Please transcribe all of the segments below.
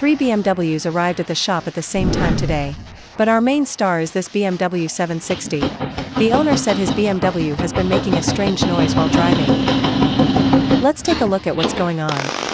3 BMWs arrived at the shop at the same time today. But our main star is this BMW 760. The owner said his BMW has been making a strange noise while driving. Let's take a look at what's going on.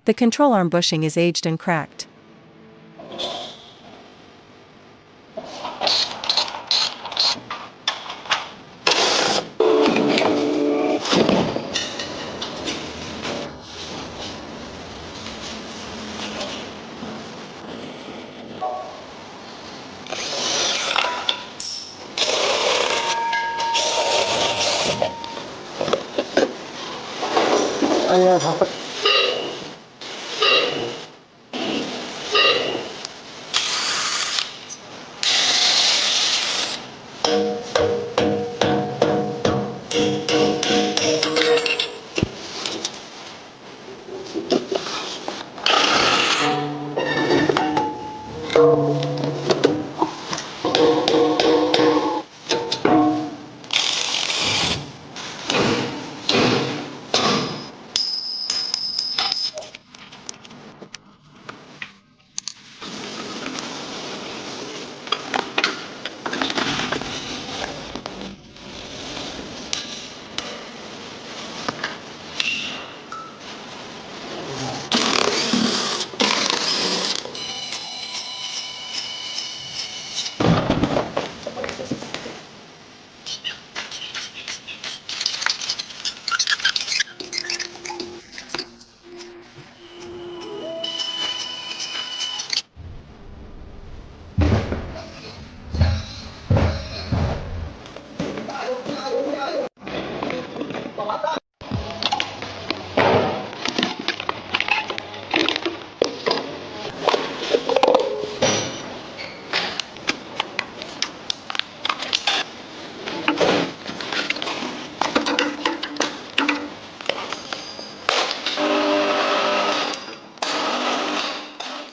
The control arm bushing is aged and cracked.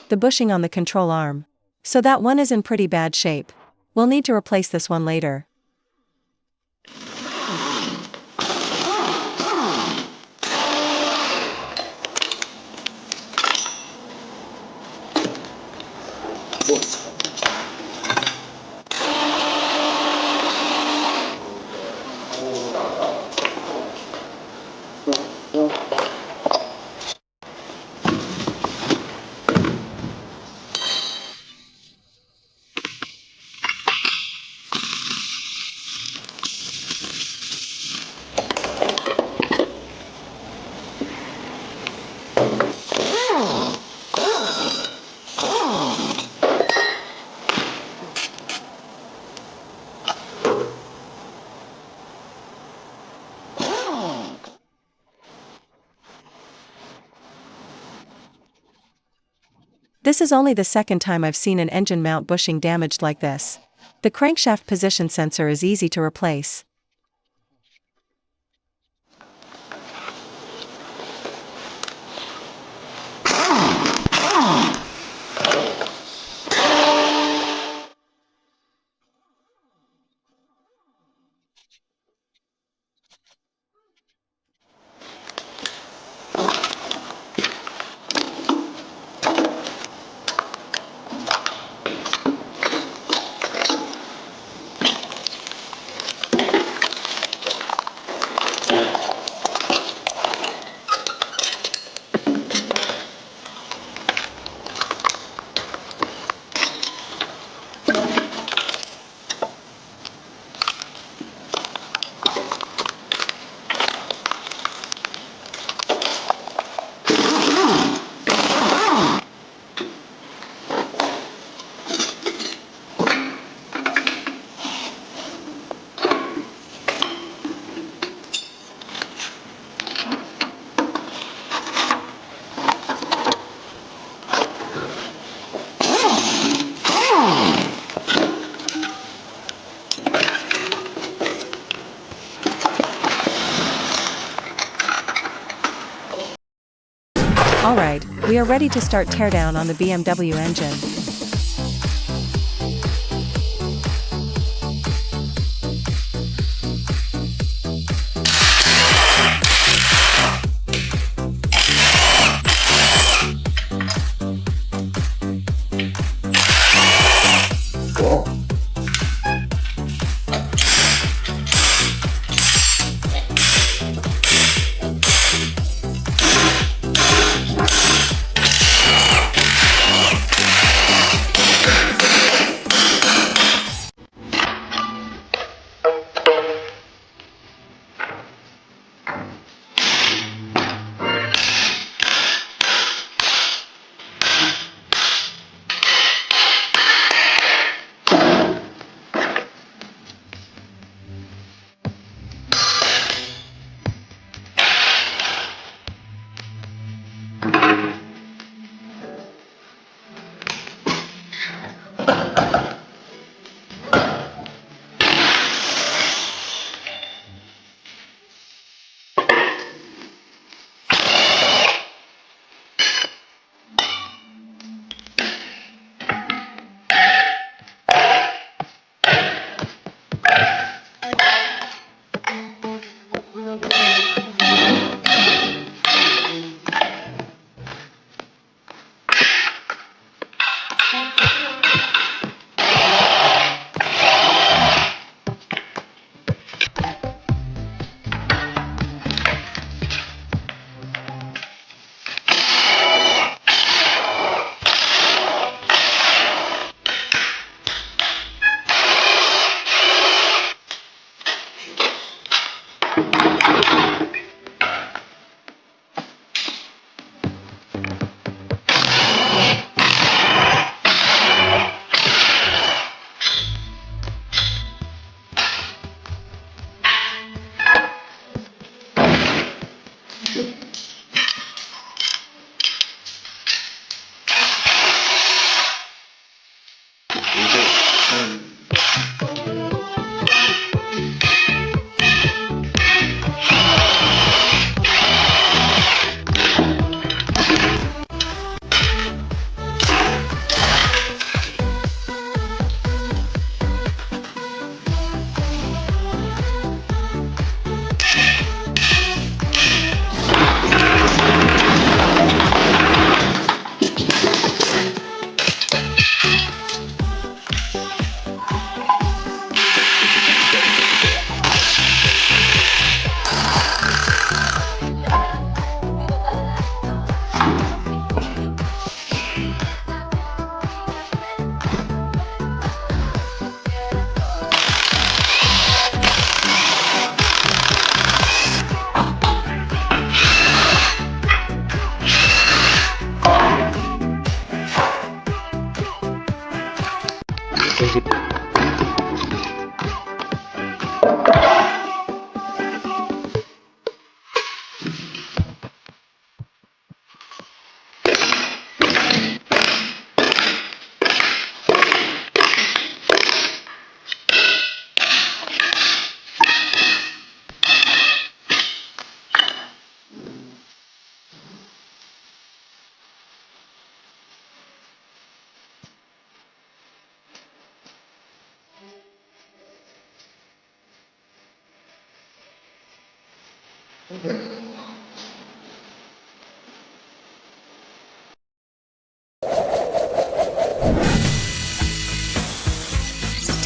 The bushing on the control arm. So that one is in pretty bad shape. We'll need to replace this one later. This is only the second time I've seen an engine mount bushing damaged like this. The crankshaft position sensor is easy to replace. Alright, we are ready to start teardown on the BMW engine.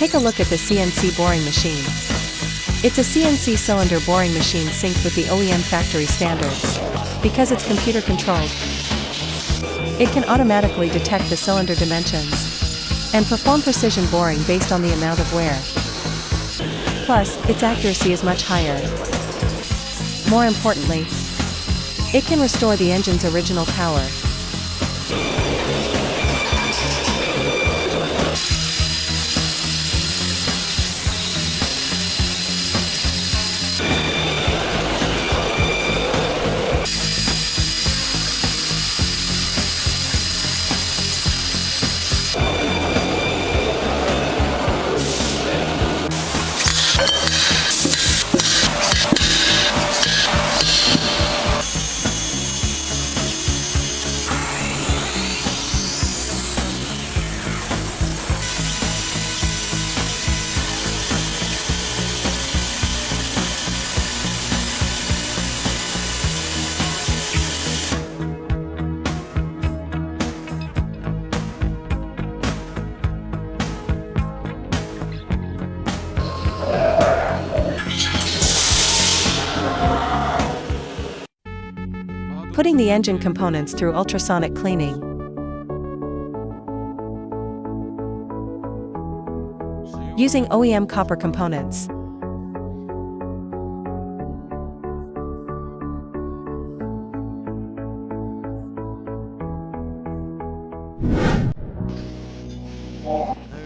Take a look at the CNC boring machine. It's a CNC cylinder boring machine synced with the OEM factory standards. Because it's computer controlled, it can automatically detect the cylinder dimensions and perform precision boring based on the amount of wear. Plus, its accuracy is much higher. More importantly, it can restore the engine's original power. Putting the engine components through ultrasonic cleaning. Using OEM copper components.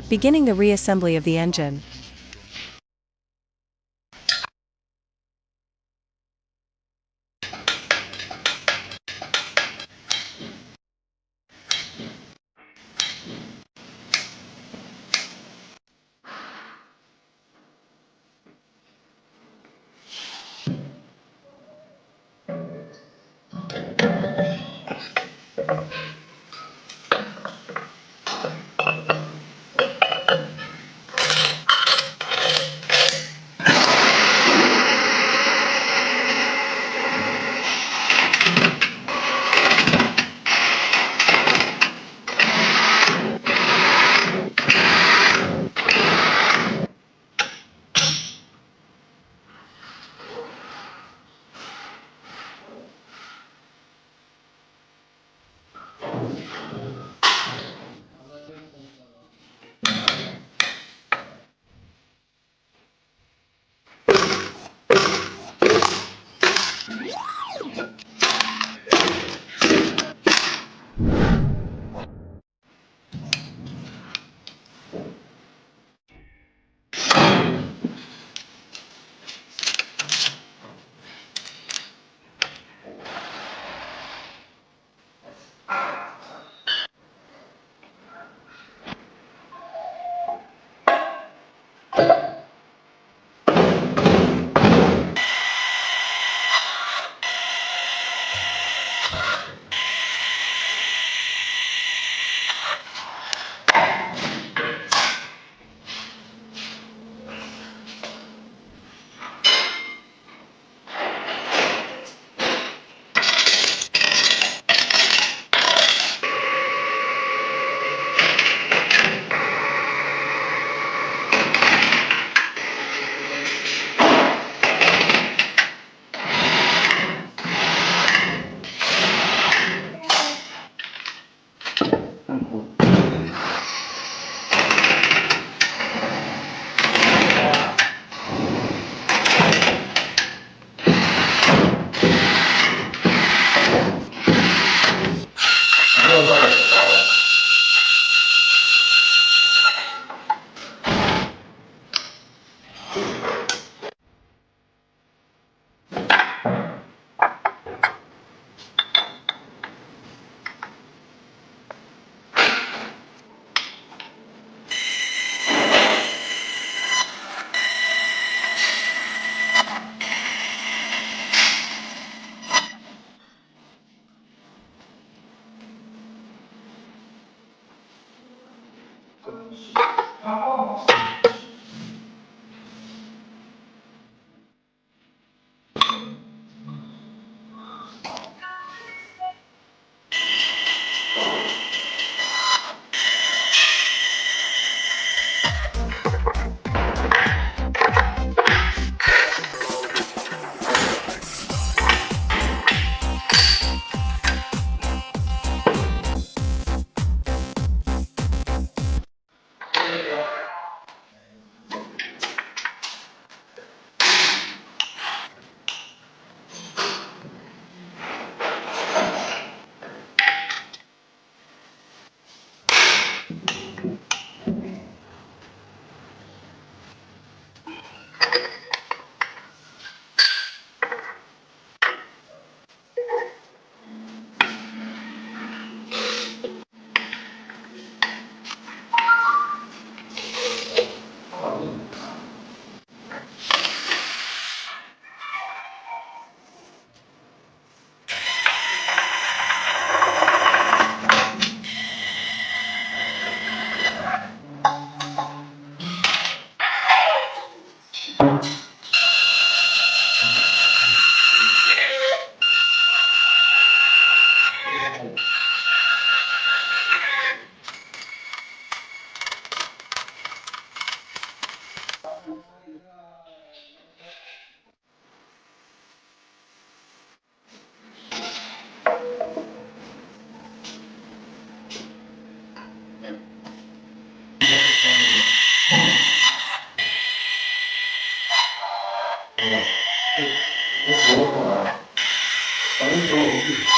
Beginning the reassembly of the engine. 어, 그렇구나. 아니, 저,